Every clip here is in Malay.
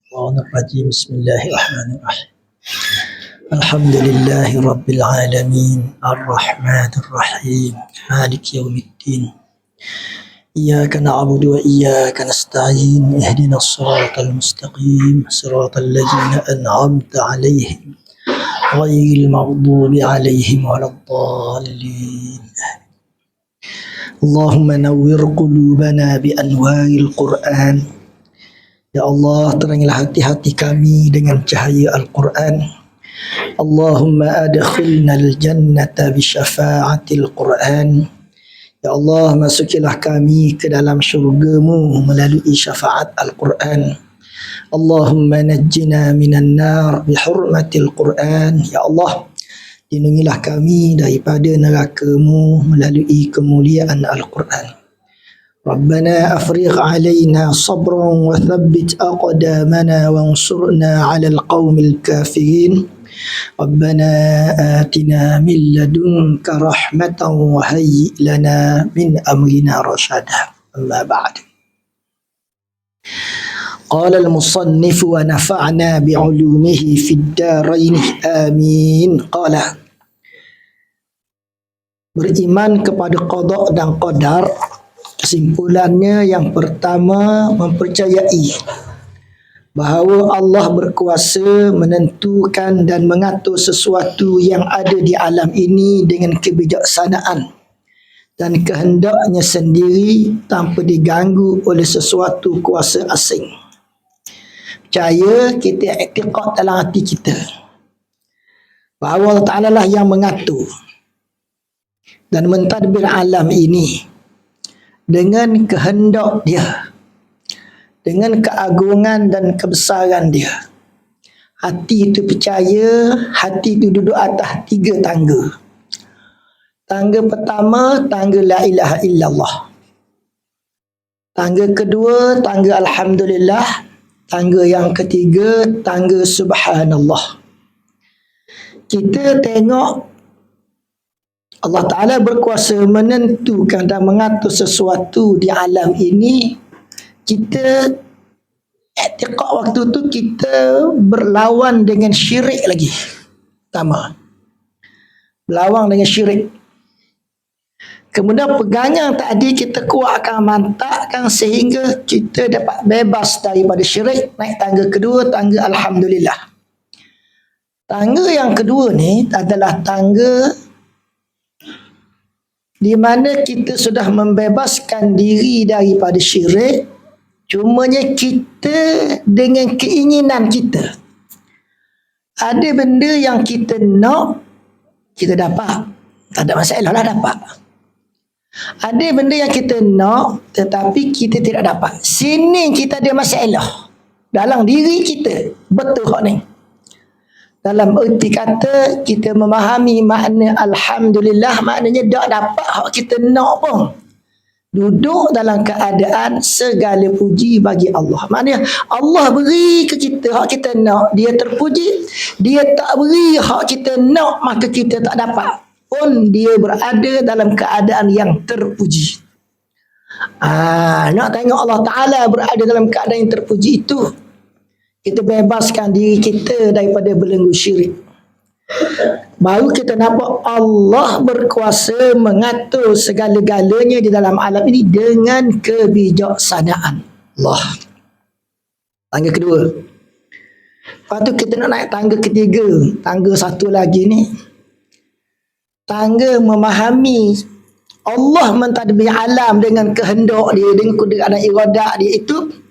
الشيطان الرجيم بسم الله الرحمن الرحيم الحمد لله رب العالمين الرحمن الرحيم مالك يوم الدين إياك نعبد وإياك نستعين اهدنا الصراط المستقيم صراط الذين أنعمت عليهم غير المغضوب عليهم ولا الضالين اللهم نور قلوبنا بأنوار القرآن. Ya Allah, terangilah hati-hati kami dengan cahaya Al-Quran. Allahumma adkhilna al-jannata bi syafa'atil Quran. Ya Allah, masukilah kami ke dalam syurga-Mu melalui syafaat Al-Quran. Allahumma najjina minan nar bi hurmatil Quran. Ya Allah, lindungilah kami daripada neraka-Mu melalui kemuliaan Al-Quran. ربنا أفرغ علينا صبرا وثبت أقدامنا وانصرنا على القوم الكافرين ربنا آتنا من لدنك رحمة وهيئ لنا من أمرنا رشدا أما بعد قال المصنف ونفعنا بعلومه في الدارين آمين قال beriman kepada qada dan qadar. Kesimpulannya yang pertama, mempercayai bahawa Allah berkuasa menentukan dan mengatur sesuatu yang ada di alam ini dengan kebijaksanaan dan kehendaknya sendiri tanpa diganggu oleh sesuatu kuasa asing. Percaya, kita i'tiqad dalam hati kita bahawa Allah Ta'ala lah yang mengatur dan mentadbir alam ini dengan kehendak Dia, dengan keagungan dan kebesaran Dia. Hati itu percaya, hati itu duduk atas 3 tangga. Tangga pertama, tangga la ilaha illallah. Tangga kedua, tangga alhamdulillah. Tangga yang ketiga, tangga subhanallah. Kita tengok Allah Ta'ala berkuasa menentukan dan mengatur sesuatu di alam ini. Kita i'tiqad waktu tu kita berlawan dengan syirik lagi. Pertama, berlawan dengan syirik. Kemudian pegangan tadi kita kuatkan, mantapkan sehingga kita dapat bebas daripada syirik. Naik tangga kedua, tangga alhamdulillah. Tangga yang kedua ni adalah tangga di mana kita sudah membebaskan diri daripada syirik, cumanya kita dengan keinginan kita. Ada benda yang kita nak, kita dapat. Tak ada masalah lah dapat. Ada benda yang kita nak, tetapi kita tidak dapat. Sini kita ada masalah. Dalam diri kita. Betul hak ni. Dalam erti kata, kita memahami makna alhamdulillah, maknanya tak dapat hak kita nak pun. Duduk dalam keadaan segala puji bagi Allah. Maknanya Allah beri ke kita hak kita nak, Dia terpuji. Dia tak beri hak kita nak, maka kita tak dapat. Pun Dia berada dalam keadaan yang terpuji. Nak tengok Allah Ta'ala berada dalam keadaan yang terpuji itu, kita bebaskan diri kita daripada belenggu syirik. Baru kita nampak Allah berkuasa mengatur segala-galanya di dalam alam ini dengan kebijaksanaan Allah. Tangga kedua. Lepas tu kita nak naik tangga ketiga. Tangga satu lagi ni, tangga memahami Allah mentadbir alam dengan kehendak Dia, dengan kudrat dan iradat Dia itu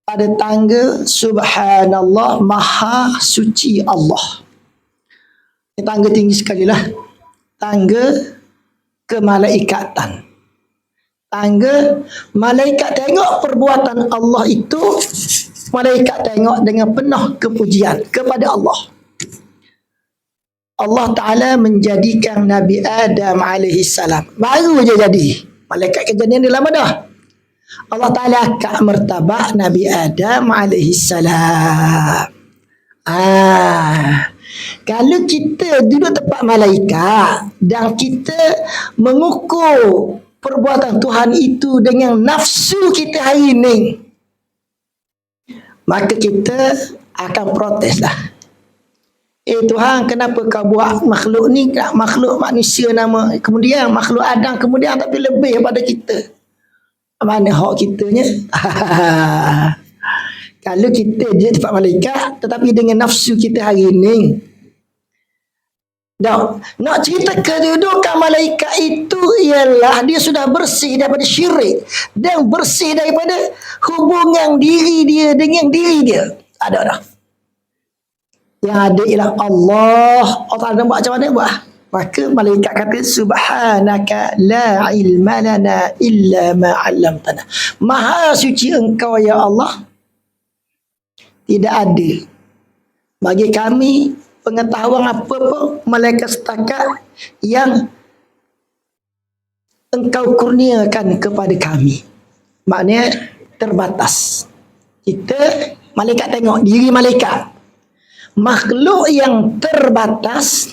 pada tangga subhanallah, maha suci Allah. Ini tangga tinggi sekali lah. Tangga kemalaikatan. Tangga malaikat tengok perbuatan Allah itu, malaikat tengok dengan penuh kepujian kepada Allah. Allah Ta'ala menjadikan Nabi Adam AS. Baru je jadi. Malaikat kejadian dia lama dah. Allah Ta'ala angkat martabat Nabi Adam AS. Kalau kita duduk tempat malaikat dan kita mengukur perbuatan Tuhan itu dengan nafsu kita hari ini, maka kita akan protes lah. Tuhan, kenapa kau buat makhluk ni, makhluk manusia nama, kemudian makhluk Adam kemudian tapi lebih daripada kita. Mana hak kitanya? Kalau kita je tempat malaikat, tetapi dengan nafsu kita hari ni, nak cerita kedudukan malaikat itu ialah dia sudah bersih daripada syirik dan bersih daripada hubungan diri dia dengan diri dia. Ada dah. Yang ada ialah Allah. Allah Ta'ala buat macam mana buat? Maka malaikat kata subhanaka la ilma lana illa ma 'allamtana. Maha suci engkau ya Allah. Tidak ada bagi kami pengetahuan apa-apa malaikat setakat yang engkau kurniakan kepada kami. Maknanya terbatas. Kita malaikat tengok diri malaikat. Makhluk yang terbatas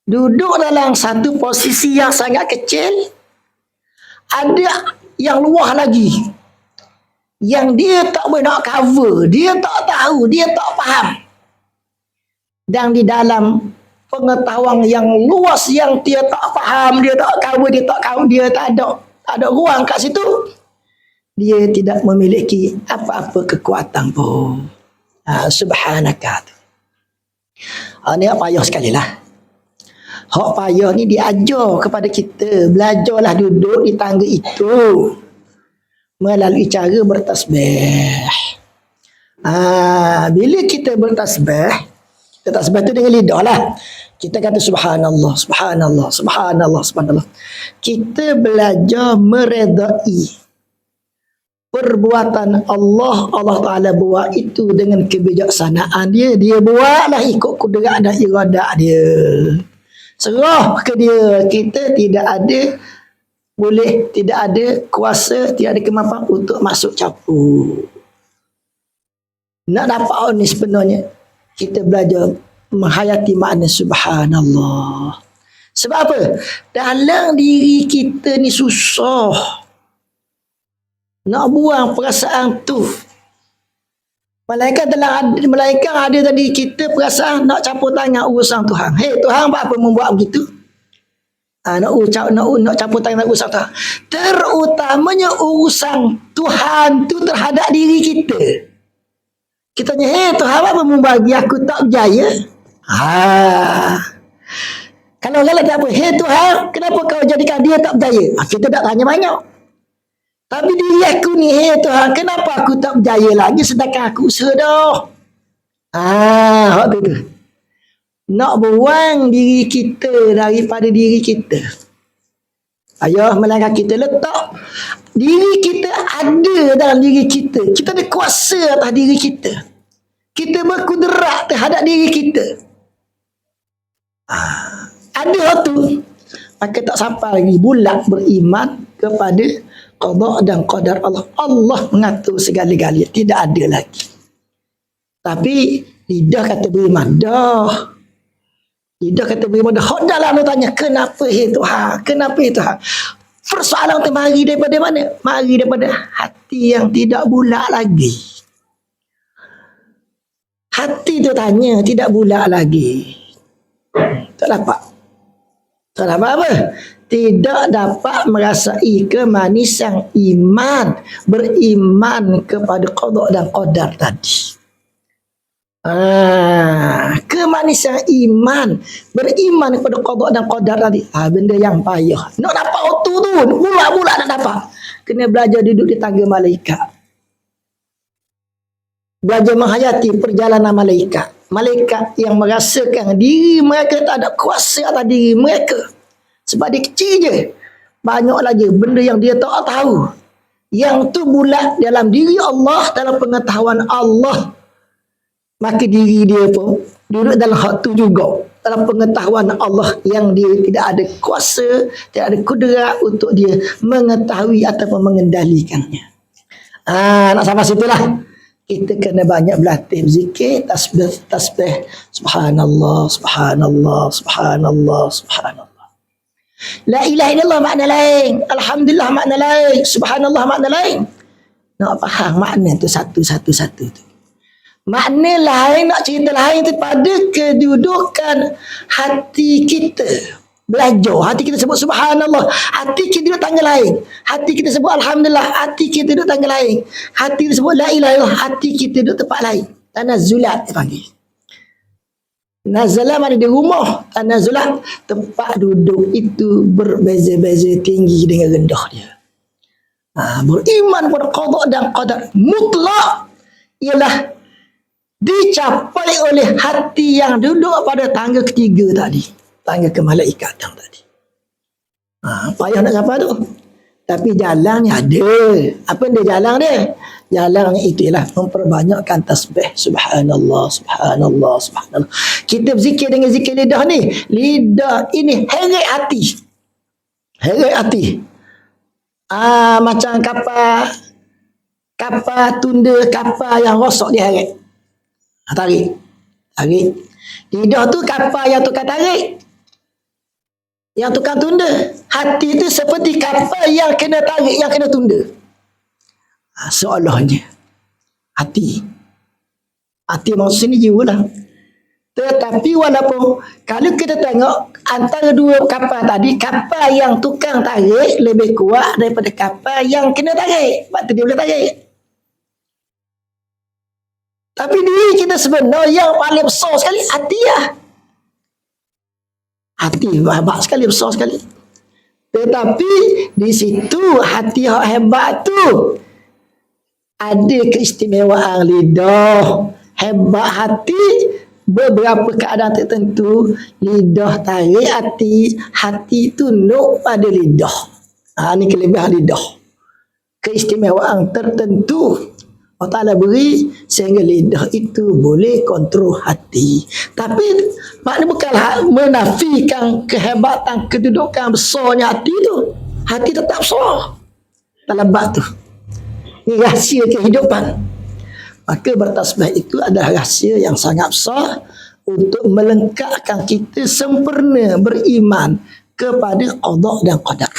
duduk dalam satu posisi yang sangat kecil. Ada yang luar lagi yang dia tak boleh nak cover, dia tak tahu, dia tak faham. Dan di dalam pengetahuan yang luas yang dia tak faham, dia tak cover, dia tak ada ruang kat situ, dia tidak memiliki apa-apa kekuatan pun. Subhanaka. Ni payah sekali lah. Hak payah ni diajar kepada kita. Belajarlah duduk di tangga itu melalui cara bertasbih. Bila kita bertasbih, kita tasbih tu dengan lidah lah. Kita kata subhanallah, subhanallah, subhanallah, subhanallah. Kita belajar meredai perbuatan Allah. Allah Ta'ala buat itu dengan kebijaksanaan dia. Dia buatlah ikut kudrat dan iradah dia. Serah ke dia. Kita tidak ada kuasa, tidak ada kemampuan untuk masuk campur. Nak dapat ni sebenarnya kita belajar menghayati makna subhanallah. Sebab apa? Dalam diri kita ni susah nak buang perasaan tu. Malaikat ada tadi kita perasaan nak campur tangan urusan Tuhan. Hei Tuhan, apa membuat begitu? Nak campur tangan urusan Tuhan. Terutamanya urusan Tuhan tu terhadap diri kita. Kita tanya, hei Tuhan, apa membagi aku tak berjaya? Kalau orang tak apa, hei Tuhan, kenapa kau jadikan dia tak berjaya? Kita tak tanya banyak. Tapi diri aku ni, hei Tuhan, kenapa aku tak berjaya lagi sedangkan aku usaha dah? Waktu tu. Nak buang diri kita daripada diri kita. Ayah, melainkan kita letak diri kita ada dalam diri kita. Kita ada kuasa atas diri kita. Kita berkudrat terhadap diri kita. Ada waktu. Maka tak sampai lagi bulat beriman kepada qada dan qadar Allah. Allah mengatur segala-galanya. Tidak ada lagi. Tapi lidah kata beriman dah. Lidah kata beriman dah. Hak dalam dia tanya, kenapa Tuhan? Kenapa Tuhan? Persoalan tu mari daripada mana? Mari daripada hati yang tidak bulat lagi. Hati tu tanya, tidak bulat lagi. Tak dapat. Tak dapat apa? Tidak dapat merasai kemanisan iman. Beriman kepada qada dan qadar tadi. Kemanisan iman. Beriman kepada qada dan qadar tadi. Benda yang payah. Nak dapat waktu tu. Mula-mula nak dapat. Kena belajar duduk di tangga malaikat. Belajar menghayati perjalanan malaikat. Malaikat yang merasakan diri mereka tak ada kuasa atas diri mereka. Sebab dia kecil je. Banyak lagi benda yang dia tak tahu. Yang tu bulat dalam diri Allah, dalam pengetahuan Allah. Maka diri dia pun duduk dalam hak tu juga. Dalam pengetahuan Allah yang dia tidak ada kuasa, tidak ada kudrat untuk dia mengetahui ataupun mengendalikannya. Nak sampai situlah. Kita kena banyak berlatih zikir, tasbih. Subhanallah, subhanallah, subhanallah, subhanallah. La ilaha illallah makna lain. Alhamdulillah makna lain. Subhanallah makna lain. Nak faham makna tu satu-satu tu. Makna lain, nak cerita lain tu pada kedudukan hati kita. Belajar, hati kita sebut subhanallah, hati kita duduk tangga lain. Hati kita sebut alhamdulillah, hati kita duduk tangga lain. Hati kita sebut la ilaha illallah, hati kita duduk tempat lain. Tanazzulat dia panggil. Nazalah mana di rumah, tanazzulat tempat duduk itu berbeza-beza tinggi dengan rendah dia. Beriman pada qada dan qadar mutlak ialah dicapai oleh hati yang duduk pada tangga ketiga tadi, tangga kemalaikat yang tadi. Payah nak capai tu, tapi jalannya ada. Apa dia jalan dia? Jalan itu ialah memperbanyakkan tasbih subhanallah, subhanallah, subhanallah. Kita berzikir dengan zikir lidah ni, lidah ini heret hati, heret hati. Macam kapal tunda, kapal yang rosak dia heret. Tarik. Lidah tu kapal yang tukang tarik, yang tukang tunda. Hati tu seperti kapal yang kena tarik, yang kena tunda. Seolahnya hati maksud sini jiwa lah. Tetapi walaupun kalau kita tengok antara dua kapal tadi, kapal yang tukang tarik lebih kuat daripada kapal yang kena tarik. Sebab tu dia boleh tarik. Tapi diri kita sebenarnya yang paling besar sekali hati lah. Hati hebat sekali, besar sekali. Tetapi di situ hati yang hebat tu ada keistimewaan lidah. Hebat hati, beberapa keadaan tertentu lidah tarik hati tunduk pada lidah. Ini kelebihan lidah. Keistimewaan tertentu Allah Ta'ala beri sehingga lidah itu boleh kontrol hati. Tapi maknanya bukanlah menafikan kehebatan, kedudukan besarnya hati tu. Hati tetap besar dalam bab tu. Ini rahsia kehidupan. Maka bertasbih itu adalah rahsia yang sangat besar untuk melengkapkan kita sempurna beriman kepada qada dan qadar.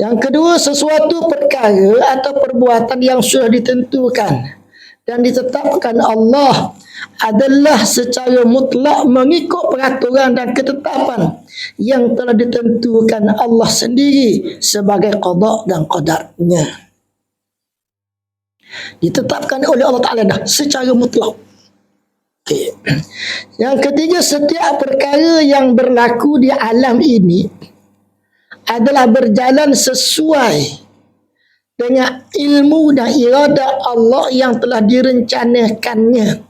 Yang kedua, sesuatu perkara atau perbuatan yang sudah ditentukan dan ditetapkan Allah adalah secara mutlak mengikut peraturan dan ketetapan yang telah ditentukan Allah sendiri sebagai qada dan qadarnya. Ditetapkan oleh Allah Ta'ala dah secara mutlak. Okay. Yang ketiga, setiap perkara yang berlaku di alam ini adalah berjalan sesuai dengan ilmu dan irada Allah yang telah direncanakannya,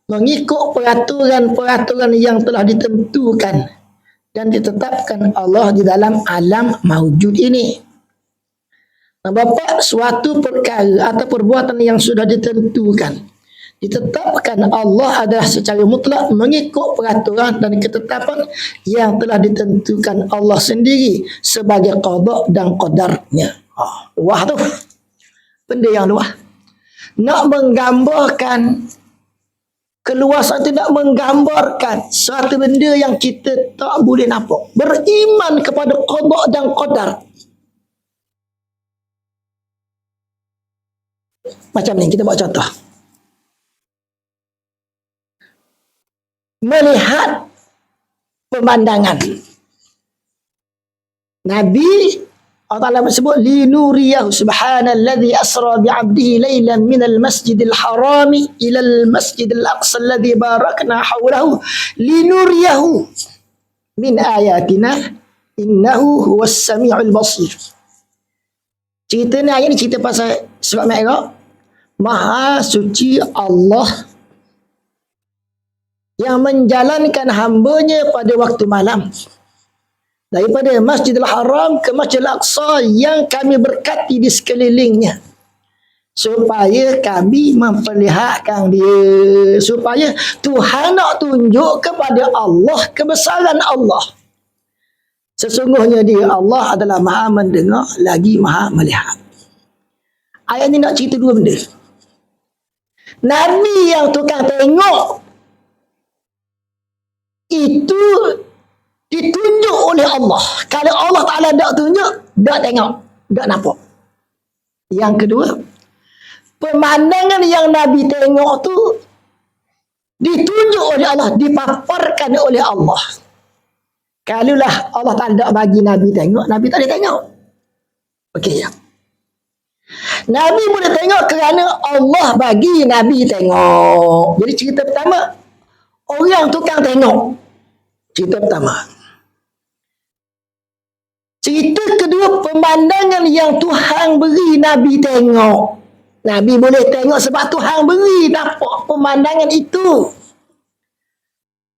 mengikut peraturan-peraturan yang telah ditentukan dan ditetapkan Allah di dalam alam maujud ini. Bapak, suatu perkara atau perbuatan yang sudah ditentukan, ditetapkan Allah adalah secara mutlak mengikut peraturan dan ketetapan yang telah ditentukan Allah sendiri sebagai qada dan qadarnya. Wah tu, benda yang luas. Nak menggambarkan keluasan itu, nak menggambarkan suatu benda yang kita tak boleh nampak. Beriman kepada qada dan qadar. Macam ni, kita buat contoh. Melihat pemandangan. Nabi Allah Ta'ala sebut linuriyahu subhanalladzi asra bi'abdihi laylan minal masjidil harami ilal masjidil aqsa alladzi barakna hawlahu linuriyahu min ayatina innahu huwas sami'ul basir. Cerita ni, ayat ni cerita pasal surat Mi'raj. Maha suci Allah yang menjalankan hambanya pada waktu malam daripada Masjidil Haram ke Masjidil Aqsa yang kami berkati di sekelilingnya, supaya kami memperlihatkan dia, supaya Tuhan nak tunjuk kepada Allah kebesaran Allah. Sesungguhnya dia Allah adalah maha mendengar lagi maha melihat. Ayat ni nak cerita dua benda. Nabi yang tukang tengok itu ditunjuk oleh Allah. Kalau Allah Ta'ala tak tunjuk, tak tengok, tak nampak. Yang kedua, Pemandangan yang Nabi tengok tu ditunjuk oleh Allah, dipaparkan oleh Allah. Kalulah Allah tak ada bagi Nabi tengok, Nabi tak boleh tengok. Okey ya. Nabi boleh tengok kerana Allah bagi Nabi tengok. Jadi cerita pertama, orang tukang tengok. Cerita pertama. Cerita kedua, pemandangan yang Tuhan beri Nabi tengok. Nabi boleh tengok sebab Tuhan beri nampak pemandangan itu.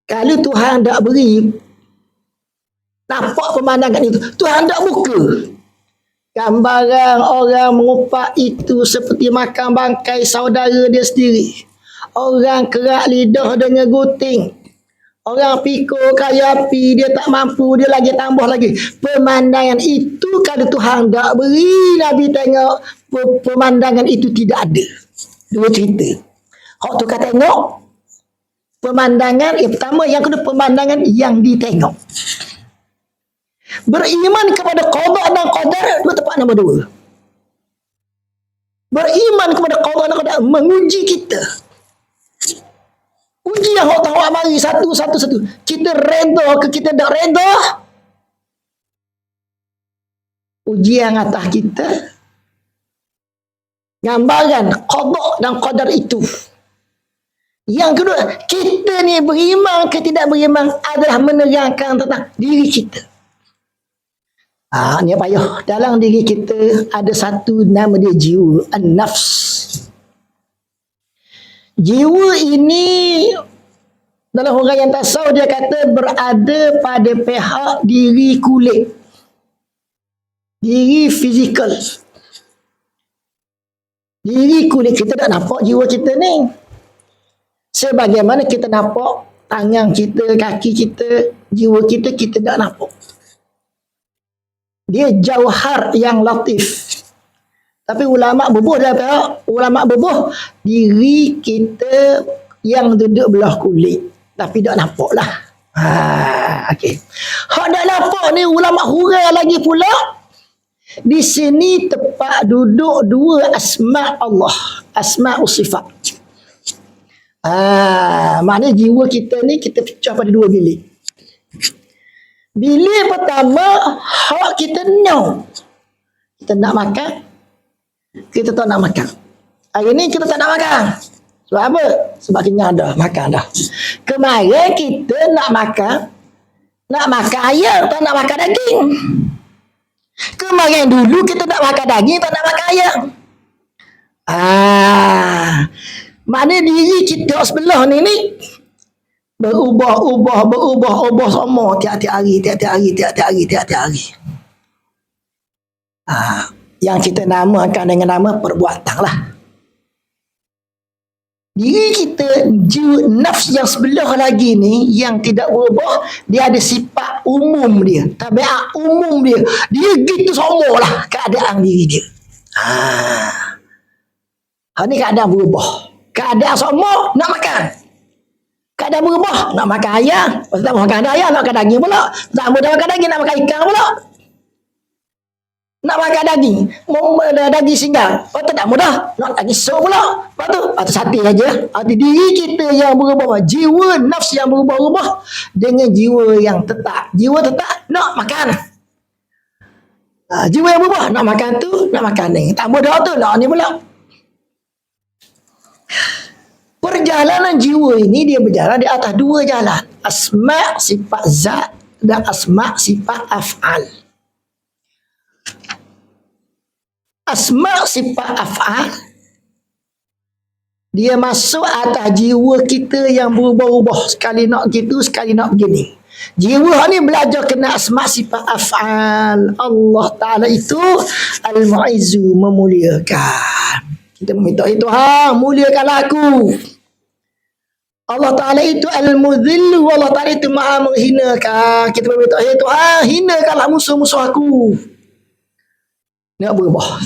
Kalau Tuhan tak beri nampak pemandangan itu, Tuhan tak buka. Gambaran orang mengupak itu seperti makan bangkai saudara dia sendiri. Orang kerak lidah dengan guting. Orang pikul kayu api, dia tak mampu, dia lagi tambah lagi. Pemandangan itu kalau Tuhan tak beri Nabi tengok, pemandangan itu tidak ada. Dua cerita. Hak tu kata tengok pemandangan yang pertama, yang kedua pemandangan yang ditengok. Beriman kepada qada dan qadar, dua tempat nombor dua. Beriman kepada qada dan qadar menguji kita. Uji yang Allah Ta'ala mari satu. Kita redha ke kita tak redha? Ujian atas kita. Gambaran qada dan qadar itu. Yang kedua, kita ni beriman ke tidak beriman adalah menerangkan tentang diri kita. Ni payah. Dalam diri kita ada satu nama dia jiwa, an-nafs. Jiwa ini dalam orang yang tasawuf dia kata berada pada pihak diri kulit, diri fizikal. Diri kulit kita tak nampak jiwa kita ni. Sebagaimana kita nampak tangan kita, kaki kita, jiwa kita, kita tak nampak. Dia jauhar yang latif. Tapi ulama bubuh dah tahu, ulama bubuh diri kita yang duduk belah kulit, tapi tak nampak lah. Okey. Hak tak nampak ni ulama hurai lagi pula. Di sini tempat duduk dua asma Allah, asma'us sifat. Maknanya jiwa kita ni kita pecah pada dua bilik. Bilik pertama, hak kita nak. Kita nak makan, kita tak nak makan. Hari ni kita tak nak makan. Sebab apa? Sebab kenyang dah, makan dah. Kemarin kita nak makan ayam, tak nak makan daging. Kemarin dulu kita nak makan daging, tak nak makan ayam. Maknanya diri kita sebelah ni berubah sama tiap-tiap hari. Yang kita namakan dengan nama perbuatan lah. Diri kita, jiwa nafs yang sebelah lagi ni, yang tidak berubah, dia ada sifat umum dia, tabiat umum dia. Dia gitu sama lah keadaan diri dia. Ni keadaan berubah. Keadaan sama, nak makan. Keadaan berubah, nak makan ayam. Lepas tak makan ayam, nak makan daging pula. Tak makan daging, nak makan ikan pula. Nak makan daging, daging singgang. Lepas tu tak mudah, nak daging sup pula. Lepas tu sate saja. Diri kita yang berubah, jiwa nafs yang berubah-ubah dengan jiwa yang tetap. Jiwa tetap, nak makan. Jiwa yang berubah, nak makan tu, nak makan ni. Tak mudah tu, nak ni pula. Perjalanan jiwa ini dia berjalan di atas dua jalan. Asma' sifat zat dan asma' sifat af'al. Asma' sifat af'al, dia masuk atas jiwa kita yang berubah-ubah. Sekali nak gitu, sekali nak begini. Jiwa ni belajar kena asma' sifat af'al. Allah Ta'ala itu al-mu'izzu, memuliakan. Kita meminta itu, muliakanlah aku. Allah Ta'ala itu al-mudhillu, Allah Ta'ala itu maha menghinakan. Kita meminta itu, hinakanlah musuh-musuh aku. Nak berubah.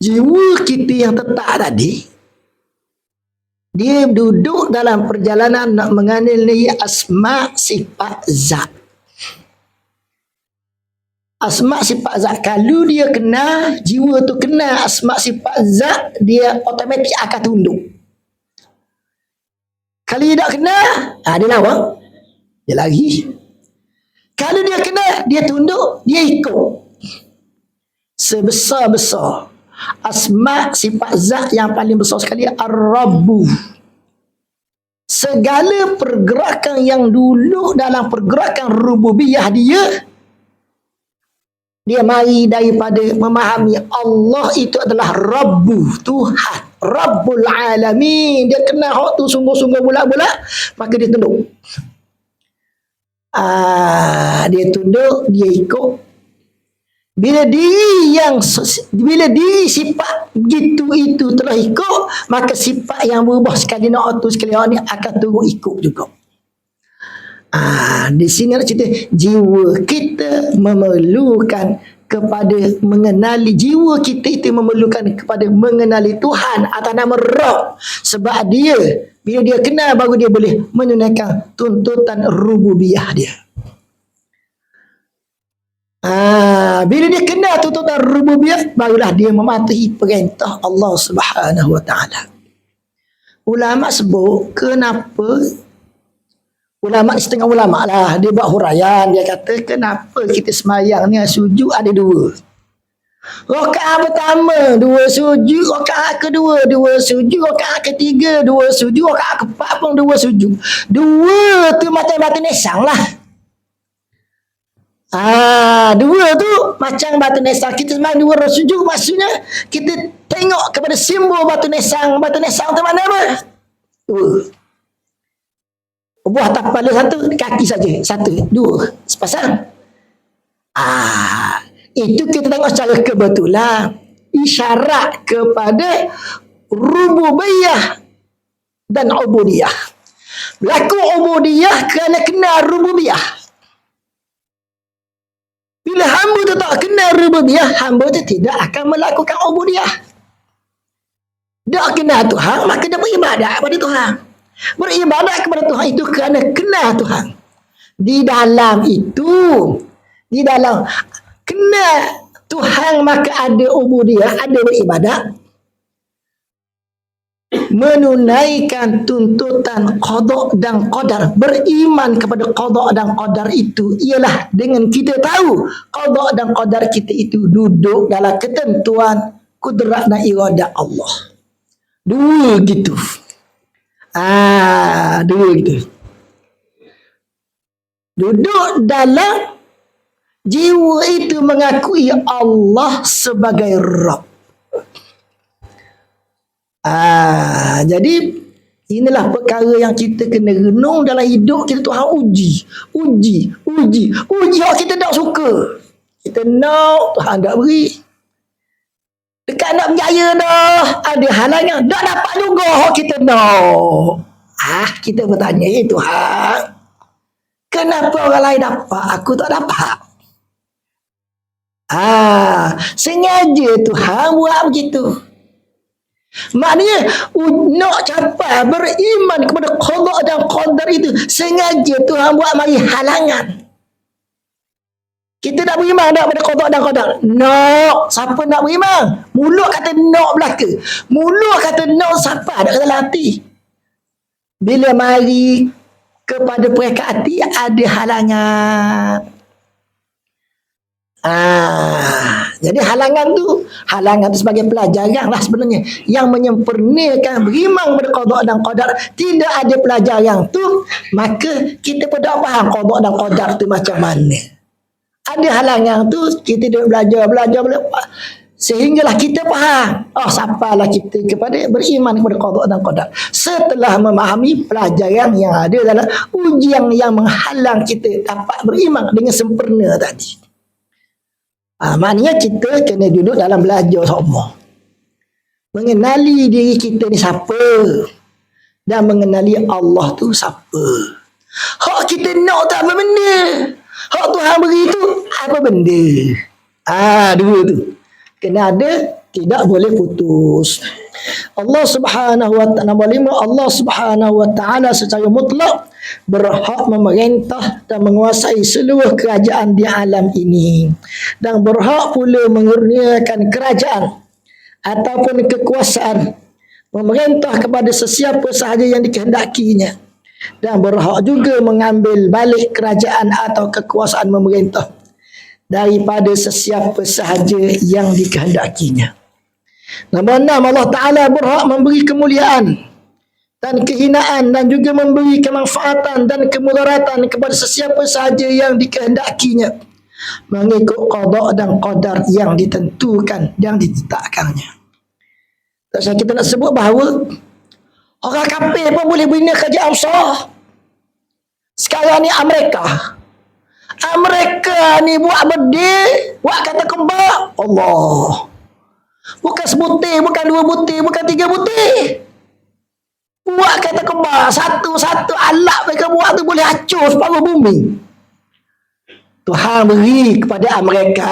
Jiwa kita yang tetap tadi, dia duduk dalam perjalanan nak mengenali asma' sifat zat. asma sifat zat. Kalau dia kena, jiwa tu kena asma sifat zat, dia automatik akan tunduk. Kalau dia tak kena, dia lawan, dia lari. Kalau dia kena, dia tunduk, dia ikut. Sebesar-besar asma sifat zat yang paling besar sekali Ar-Rabbu. Segala pergerakan yang dulu dalam pergerakan rububiyah dia mari daripada memahami Allah itu adalah Rabbu, Tuhan, Rabbul Alamin. Dia kenal hak tu sungguh-sungguh bulat-bulat, maka dia tunduk. Dia tunduk, dia ikut. Bila diri sifat gitu itu telah ikut, maka sifat yang berubah sekali nak tu sekali ni akan turut ikut juga. Di sini nak cerita jiwa kita memerlukan kepada mengenali, jiwa kita itu memerlukan kepada mengenali Tuhan atas nama Rabb. Sebab dia bila dia kenal baru dia boleh menunaikan tuntutan rububiyah dia. Bila dia kenal tuntutan rububiyah, barulah dia mematuhi perintah Allah Subhanahu Wa Taala. Ulama sebut kenapa, ulama setengah ulama lah, dia buat huraian, dia kata kenapa kita semayang ni sujud ada dua. Rakaat pertama dua sujud, rakaat kedua dua sujud, rakaat ketiga dua sujud, rakaat keempat pun dua sujud. Dua tu macam batu nesang lah. Dua tu macam batu nesang. Kita semayang dua sujud, maksudnya kita tengok kepada simbol batu nesang. Batu nesang tu mana apa? Dua. Buah tak kepala satu, kaki saja. Satu, dua. Sepasang. Itu kita tengok secara kebetulan. Isyarat kepada rububiyah dan ubudiyah. Berlaku ubudiyah kerana kenal rububiyah. Bila hamba tu tak kenal rububiyah, hamba tu tidak akan melakukan ubudiyah. Dia kenal Tuhan, maka dia beribadat kepada Tuhan. Beribadat kepada Tuhan itu kerana kenal Tuhan. Di dalam kenal Tuhan, maka ada ubudiyah, ada beribadat. Menunaikan tuntutan qada dan qadar. Beriman kepada qada dan qadar itu ialah dengan kita tahu qada dan qadar kita itu duduk dalam ketentuan kudrat dan iradah Allah. Dua gitu. Dua gitu. Duduk dalam jiwa itu mengakui Allah sebagai Rabb. Jadi inilah perkara yang kita kena renung dalam hidup kita. Tuhan uji hak kita tak suka. Kita nak Tuhan tak beri. Dekat nak berjaya dah, ada halangan, tak dapat juga hak kita nak. Kita bertanya, Tuhan, kenapa orang lain dapat, aku tak dapat? Sengaja Tuhan buat begitu. Maknanya nak capai beriman kepada qada dan qadar itu sengaja Tuhan buat mari halangan. Kita nak beriman tak pada qada dan qadar? Nak. Siapa nak beriman? Mulut kata nak belaka. Mulut kata nak, siapa ada dalam hati? Bila mari kepada pereka hati ada halangan. Jadi halangan tu sebagai pelajaran lah sebenarnya yang menyempurnakan beriman kepada qada dan qadar. Tidak ada pelajaran tu, maka kita pun tak faham qada dan qadar tu macam mana. Ada halangan tu, kita duduk belajar sehinggalah kita faham. Sampailah kita kepada beriman kepada qada dan qadar setelah memahami pelajaran yang ada dalam ujian yang menghalang kita dapat beriman dengan sempurna tadi. Maknanya kita kena duduk dalam belajar semua. Mengenali diri kita ni siapa dan mengenali Allah tu siapa. Hak kita nak tak apa benda. Hak Tuhan beri tu apa benda. Dua tu kena ada, tidak boleh putus. Allah Subhanahu wa ta'ala, Allah Subhanahu wa ta'ala secara mutlak berhak memerintah dan menguasai seluruh kerajaan di alam ini, dan berhak pula mengurniakan kerajaan ataupun kekuasaan memerintah kepada sesiapa sahaja yang dikehendakinya, dan berhak juga mengambil balik kerajaan atau kekuasaan memerintah daripada sesiapa sahaja yang dikehendakinya. Nombor 6, Allah Ta'ala berhak memberi kemuliaan dan kehinaan dan juga memberi kemanfaatan dan kemudaratan kepada sesiapa sahaja yang dikehendakinya mengikut qada dan qadar yang ditentukan, yang ditetapkannya. Tak usah kita nak sebut bahawa orang kafir pun boleh bina kerajaan besar. Sekarang ni Amerika ni buat berdil, buat kata kembar, Allah. Bukan sebutir, bukan dua butir, bukan tiga butir. Buat kata kembar, satu-satu alat mereka buat tu boleh hancur separuh bumi. Tuhan beri kepada Amerika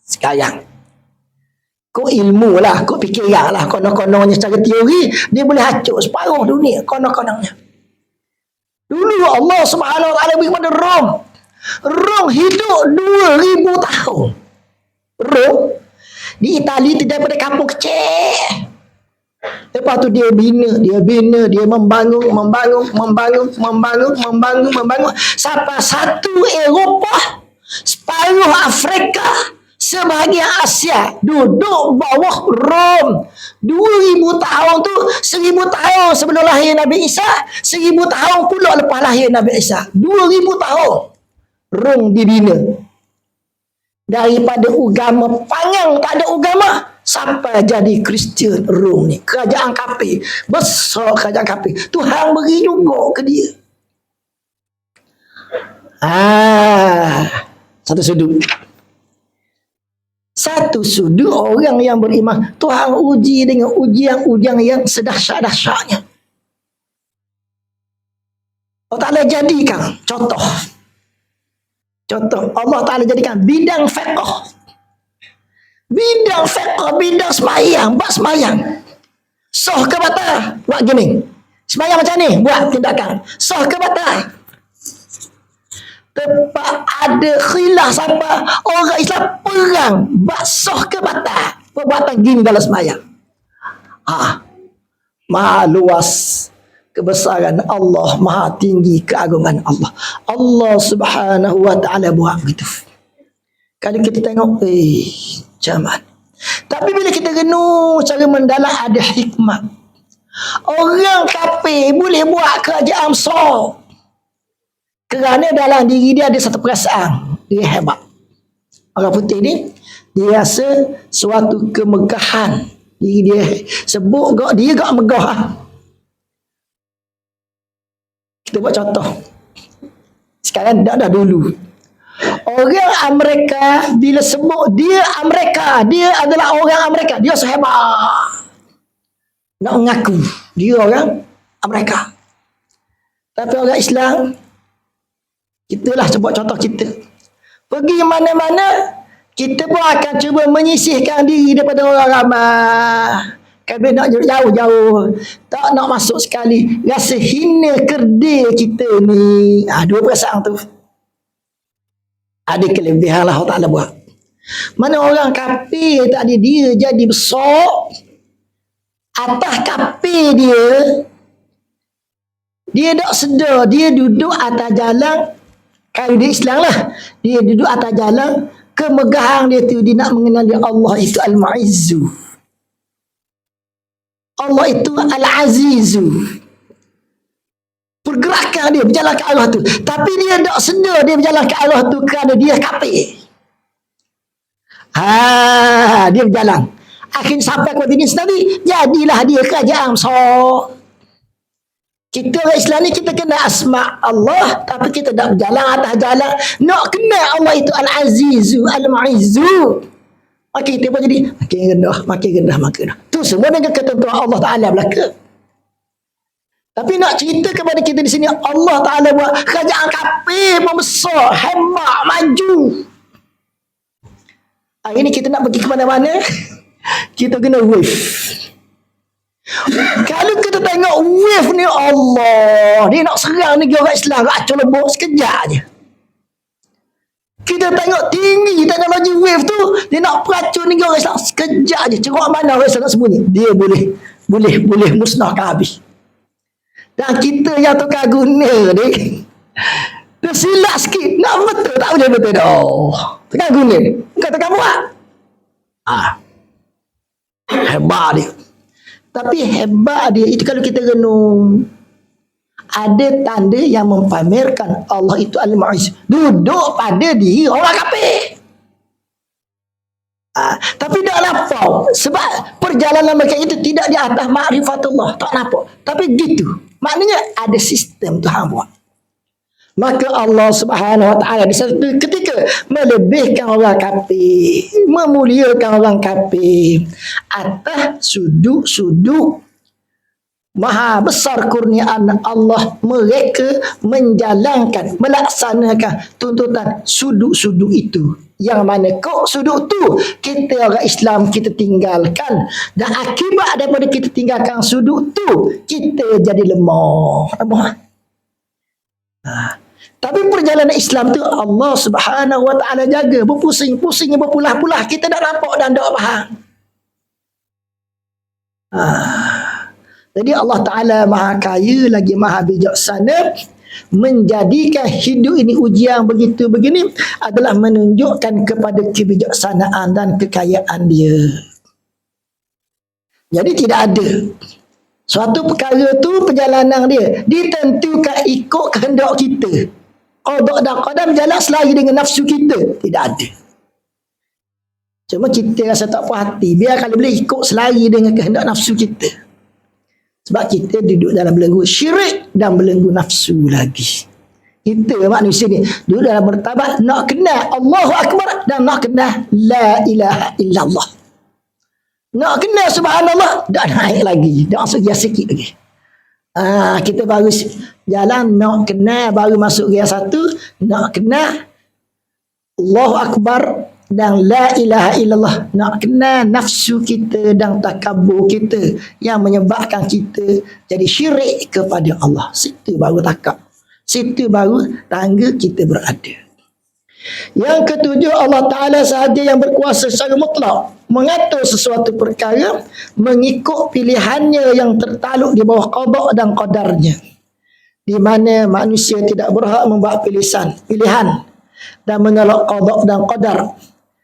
sekarang. Kau ilmu lah, kau fikiran lah, konon-kononnya secara teori dia boleh hancur separuh dunia, konon-kononnya. Dulu Allah Subhanahu Wa Taala beri kepada Rom. Rom hidup 2000 tahun. Rom di Itali tu daripada kampung kecil. Lepas tu dia membangun sampai satu Eropah, separuh Afrika, sebahagian Asia duduk bawah Rom. 2000 tahun tu 1000 tahun sebelum lahir Nabi Isa, 1000 tahun pula lepas lahir Nabi Isa. 2000 tahun Rom dibina. Daripada agama panjang tak ada agama sampai jadi Kristian. Rom ni kerajaan kafir besar, kerajaan kafir. Tuhan beri juga ke dia. Satu sudut orang yang beriman Tuhan uji dengan ujian yang sedahsyat-dahsyatnya. Allah Ta'ala jadikan contoh Allah Ta'ala jadikan bidang fiqh, bidang semayang, buat semayang sah ke batal, buat gini semayang macam ni, buat tindakan sah ke batal. Tempat ada khilaf sampai orang Islam perang buat sah ke batal perbuatan gini dalam semayang. Maha luas kebesaran Allah, maha tinggi keagungan Allah. Allah Subhanahu Wa Ta'ala buat begitu. Kalau kita tengok zaman. Tapi bila kita renung secara mendalam, ada hikmah. Orang kafir boleh buat kerajaan besar kerana dalam diri dia ada satu perasaan, dia hebat. Orang putih ni dia rasa suatu kemegahan diri dia, sebut dia megah. Kita buat contoh. Sekarang dah dulu. Orang Amerika bila sebut dia Amerika, dia adalah orang Amerika, dia sehebat. Nak mengaku dia orang Amerika. Tapi orang Islam, kitalah sebut contoh kita. Pergi mana-mana, kita pun akan cuba menyisihkan diri daripada orang ramai. Kalau nak jauh-jauh, tak nak masuk sekali, rasa hina kerdil kita ni. Dua perasaan tu. Ada kelebihan lah Allah Ta'ala buat. Mana orang kafir tak ada, dia jadi besar. Atas kafir dia tak sedar, dia duduk atas jalan. Kalau dia Islam lah, dia duduk atas jalan. Kemegahan dia tu, dia nak mengenali Allah itu Al-Mu'izzu, Allah itu Al-Azizu. Pergerakan dia berjalan ke arah tu, tapi dia tak sedar dia berjalan ke arah tu kerana dia kafir. Dia berjalan, akhirnya sampai kepada diri sendiri, jadilah dia kerajaan besar. Kita orang Islam ni, kita kena asma Allah, tapi kita tak berjalan atas jalan nak kenal Allah itu Al-Azizu Al-Mu'izzu. Makin kita pun jadi makin rendah. Tu semua dengan ketentuan Allah Ta'ala belaka. Tapi nak cerita kepada kita di sini, Allah Ta'ala buat kerajaan kafir membesar, hebat, maju. Hari ni kita nak pergi ke mana-mana, kita kena wave. Kalau kita tengok wave ni, Allah, dia nak serang negara orang Islam, acur lebok sekejap je. Kita tengok tinggi teknologi wave tu, dia nak peracun negara orang Islam sekejap je. Ceruk mana orang Islam nak sembunyi, dia boleh musnahkan habis. Dan kita yang tukar guna ni, tersilap sikit, nak betul tak boleh betul dah. Tukar guna ni, bukan tukar buat. Hebat dia. Tapi hebat dia itu kalau kita renung, ada tanda yang mempamerkan Allah itu Al-Mu'izz. Duduk pada diri orang kafir. Tapi tak nampak. Sebab perjalanan mereka itu tidak di atas ma'rifatullah. Tak nampak. Tapi gitu. Maknanya ada sistem Tuhan buat. Maka Allah Subhanahu Wa Taala di satu ketika melebihkan orang kafir, memuliakan orang kafir atas sudut-sudut maha besar kurniaan Allah, mereka menjalankan, melaksanakan tuntutan sudut-sudut itu. Yang mana kok sudut tu kita orang Islam kita tinggalkan, dan akibat daripada kita tinggalkan sudut tu kita jadi lemah. Tapi perjalanan Islam tu Allah Subhanahu Wa Taala jaga, berpusing-pusing, berpulah-pulah, kita tak nampak dan tak faham. Jadi Allah Ta'ala maha kaya lagi maha bijaksana, menjadikan hidup ini ujian begitu begini adalah menunjukkan kepada kebijaksanaan dan kekayaan dia. Jadi tidak ada suatu perkara tu perjalanan dia ditentukan ikut kehendak kita. Qada dan qadar berjalan selari dengan nafsu kita. Tidak ada. Cuma kita rasa tak puas hati, biar kalau boleh ikut selari dengan kehendak nafsu kita. Sebab kita duduk dalam belenggu syirik dan belenggu nafsu lagi. Kita manusia ni duduk dalam bertabat nak kenal Allahu Akbar dan nak kenal La ilaha illallah. Nak kenal subhanallah dah naik lagi, dah masuk gear sikit lagi. Kita baru jalan nak kenal, baru masuk gear 1, nak kenal Allahu Akbar dan la ilaha illallah, nak kenal nafsu kita dan takabur kita yang menyebabkan kita jadi syirik kepada Allah. Situ baru takab, situ baru tangga kita berada. Yang ketujuh, Allah Ta'ala sahaja yang berkuasa secara mutlak mengatur sesuatu perkara mengikut pilihannya yang tertaluk di bawah qada dan qadarnya, di mana manusia tidak berhak membuat pilihan dan menolak qada dan qadar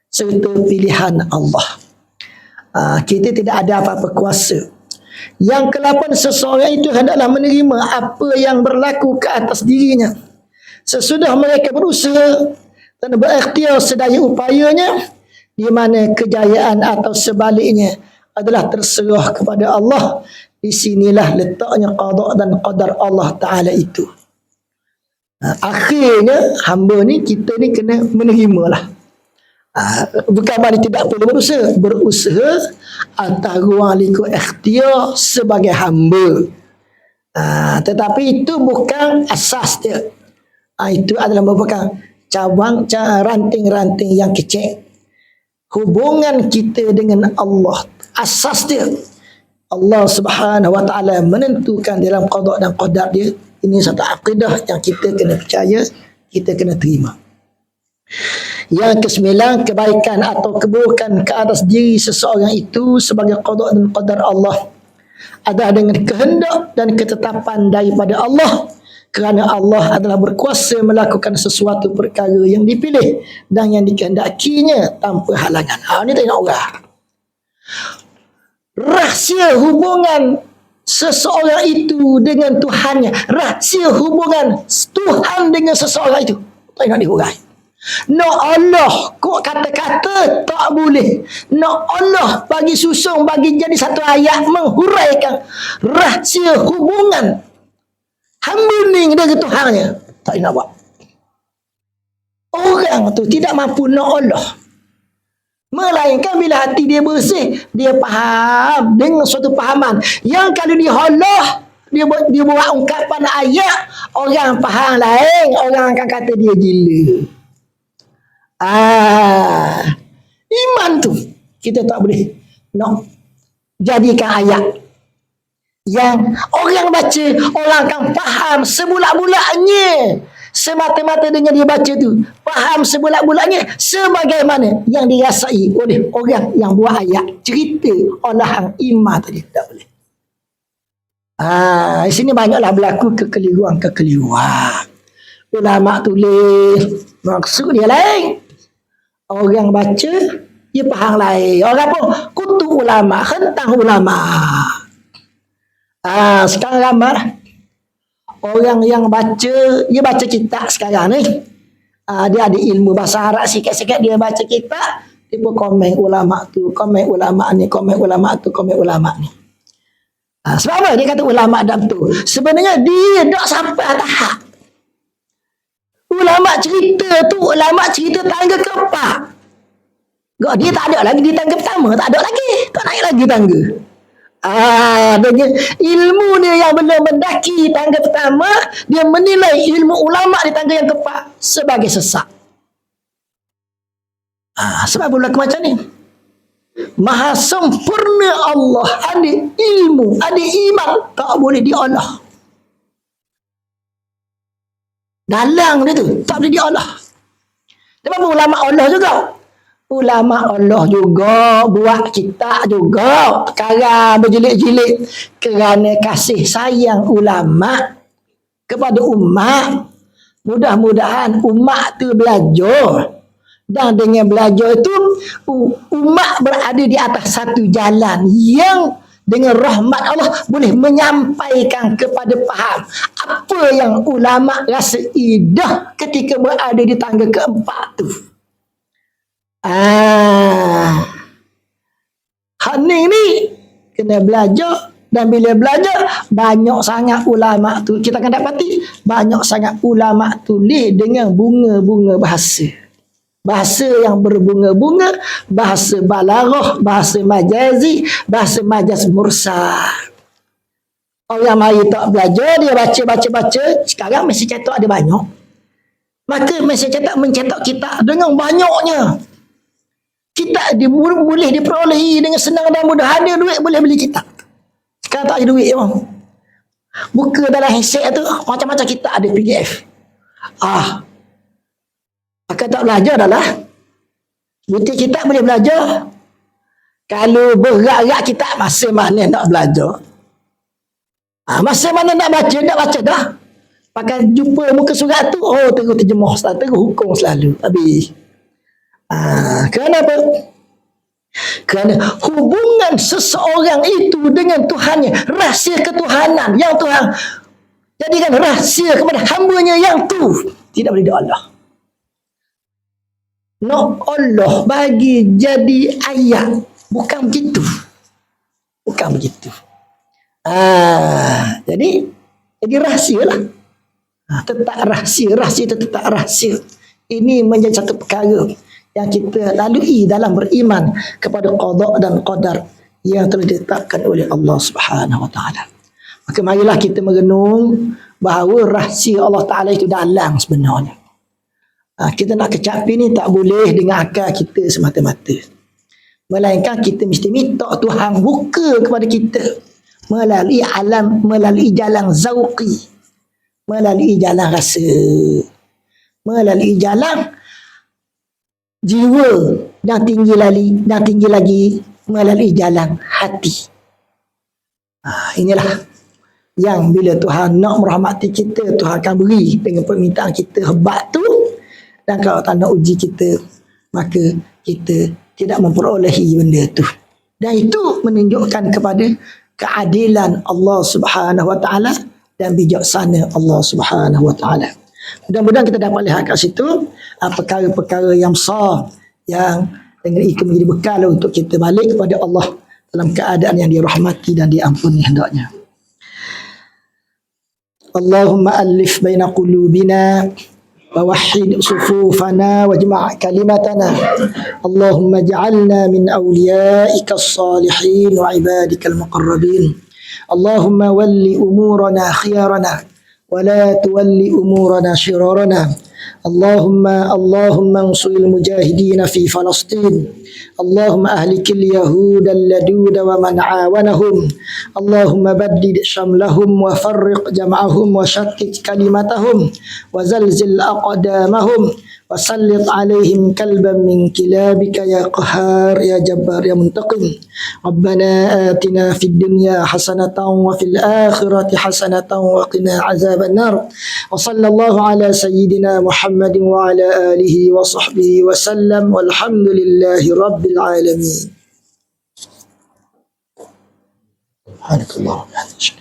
serta pilihan Allah. Kita tidak ada apa-apa kuasa. Yang ke-8, seseorang itu hendaklah menerima apa yang berlaku ke atas dirinya sesudah mereka berusaha dan berikhtiar sedaya upayanya, di mana kejayaan atau sebaliknya adalah terserah kepada Allah. Di sinilah letaknya qada dan qadar Allah Ta'ala itu. Akhirnya hamba ni, kita ni kena menerimalah. Bukan makna tidak perlu berusaha atas ruang lingkup ikhtiar sebagai hamba. Tetapi itu bukan asas dia. Itu adalah merupakan cabang ranting-ranting yang kecil. Hubungan kita dengan Allah, asas dia Allah Subhanahu Wa Taala menentukan dalam qada dan qadar dia. Ini satu akidah yang kita kena percaya, kita kena terima. Yang ke-9, kebaikan atau keburukan ke atas diri seseorang itu sebagai qada dan qadar Allah adalah dengan kehendak dan ketetapan daripada Allah, kerana Allah adalah berkuasa melakukan sesuatu perkara yang dipilih dan yang dikehendakinya tanpa halangan. Ini tengok orang. Rahsia hubungan seseorang itu dengan Tuhannya, rahsia hubungan Tuhan dengan seseorang itu, tengok dihurai. Nak Allah kok kata-kata tak boleh. Nak Allah bagi susung, bagi jadi satu ayat menghuraikan rahsia hubungan hamba ni dengan Tuhannya, tak nak buat. Orang tu tidak mampu nak Allah, melainkan bila hati dia bersih, dia faham dengan suatu pahaman yang kalau dia halah, dia buat ungkapan ayat, orang faham lain, orang akan kata dia gila. Iman tu kita tak boleh nak jadikan ayat. Yang orang baca, orang akan faham sebulak-bulaknya, semata-mata dengan dia baca tu faham sebulak-bulaknya sebagaimana yang dirasai oleh orang yang buat ayat cerita olahan imam tadi. Tak boleh. Di sini banyaklah berlaku kekeliruan. Ulama tulis maksud dia lain, orang baca dia faham lain. Orang pun kutu ulama, hentang ulama. Sekarang ramai orang yang baca, dia baca kitab sekarang ni. Dia ada ilmu bahasa Arab sikit-sikit, dia baca kitab, dia pun komen ulama tu, komen ulama ni, komen ulama tu, komen ulama ni. Sebab apa dia kata ulama dah betul? Sebenarnya dia tak sampai tahap. Ulama cerita tangga keempat. Dia tak ada lagi di tangga pertama, tak ada lagi, tak naik lagi tangga. Dengan ilmu dia yang belum mendaki tangga pertama, dia menilai ilmu ulama di tangga yang keempat sebagai sesat. Sebab berlaku macam ni. Maha sempurna Allah, ada ilmu, ada iman, tak boleh diolah. Dalang dia tu tak boleh diolah. Sebab ulama Allah juga. Ulama Allah juga buat kitab juga sekarang berjilid-jilid kerana kasih sayang ulama kepada umat. Mudah-mudahan umat tu belajar, dan dengan belajar itu umat berada di atas satu jalan yang dengan rahmat Allah boleh menyampaikan kepada faham apa yang ulama rasa idah ketika berada di tangga keempat tu. Hani ni kena belajar, dan bila belajar banyak sangat ulama tu kita akan dapati banyak sangat ulama tulis dengan bunga-bunga bahasa yang berbunga-bunga, bahasa balaghah, bahasa majazi, bahasa majaz mursal. Orang mari tak belajar, dia baca. Sekarang mesin cetak ada banyak, maka mesin cetak mencetak kitab dengan banyaknya. Kitab boleh diperolehi dengan senang dan mudah. Ada duit boleh beli kitab. Sekarang tak ada duit bang. Buka dalam handset tu macam-macam kitab ada PDF. Maka tak belajar dah lah. Butik kitab boleh belajar. Kalau berat-berat kitab, masa mana nak belajar? Masa mana nak baca dah. Pakai jumpa muka surat tu, terus terjemah, terus hukum selalu. Habis. Kerana apa? Kerana hubungan seseorang itu dengan Tuhannya, rahsia ketuhanan yang Tuhan jadikan rahsia kepada hambanya yang tu tidak boleh diolah. Nak Allah bagi jadi ayat, bukan begitu. Jadi rahsia lah. Tetap rahsia itu tetap rahsia. Ini menjadi satu perkara yang kita lalui dalam beriman kepada qada dan qadar yang telah ditetapkan oleh Allah Subhanahu Wa Taala. Maka marilah kita merenung bahawa rahsia Allah Taala itu dalam sebenarnya. Kita nak kecapi ni tak boleh dengan akal kita semata-mata, melainkan kita mesti minta Tuhan buka kepada kita melalui alam, melalui jalan zauqi, melalui jalan rasa, melalui jalan jiwa, dan tinggi lagi melalui jalan hati. Inilah yang bila Tuhan nak merahmati kita, Tuhan akan beri dengan permintaan kita hebat tu. Dan kalau tak nak uji kita, maka kita tidak memperolehi benda tu. Dan itu menunjukkan kepada keadilan Allah Subhanahu Wa Taala dan bijaksana Allah Subhanahu Wa Taala. Mudah-mudahan kita dapat lihat kat situ perkara-perkara yang besar yang dengan itu menjadi bekal untuk kita balik kepada Allah dalam keadaan yang dirahmati dan diampuni hendaknya. Allahumma alif baina qulubina ووحد صفوفنا واجمع كلمتنا اللهم اجعلنا من أوليائك الصالحين وعبادك المقربين اللهم ول أمورنا خيارنا ولا تول أمورنا شرارنا اللهم انصر المجاهدين في فلسطين. اللهم أهلك اليهود اللدود ومن عاونهم. اللهم بدد شملهم وفرق جمعهم وشتت كلمتهم وزلزل أقدامهم وسلط عليهم كلبا من كلابك يا قهار يا جبار يا منتقم. ربنا آتنا في الدنيا حسنة وفي الآخرة حسنة وقنا عذاب النار. وصلى الله على سيدنا محمد وعلى آله وصحبه وسلم والحمد لله رب العالمين. سبحانك اللهم